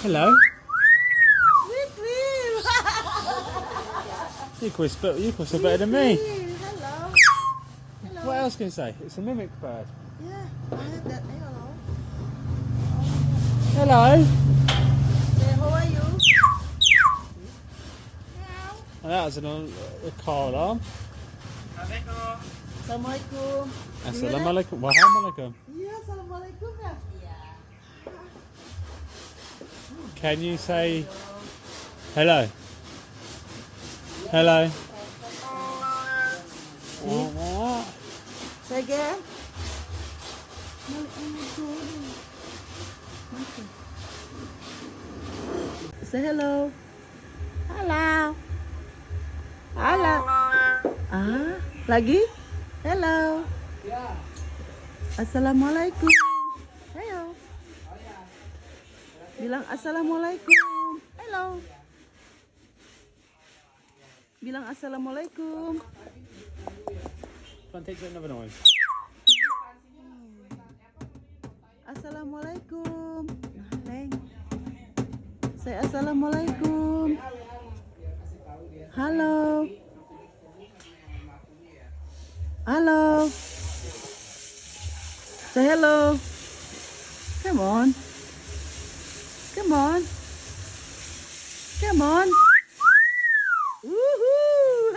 Hello. You whistle better than me. Hello. Hello. What else can you say? It's a mimic bird. Yeah, I have that. Hello. Hello. Say, how are you? And that was a car alarm. Assalamualaikum. Assalamualaikum. Waalaikumsalam. Yeah, Assalamualaikum ya. Can you say hello? Hello. Say again. Say hello. Hello. Hello. Ah, lagi? Hello. Assalamualaikum. Hello. Bilang assalamualaikum. Hello. Bilang assalamualaikum. Can't take another noise. Assalamualaikum. Neng. Say assalamualaikum. Halo. Halo. Say hello. Come on. Come on. Come on. Woohoo!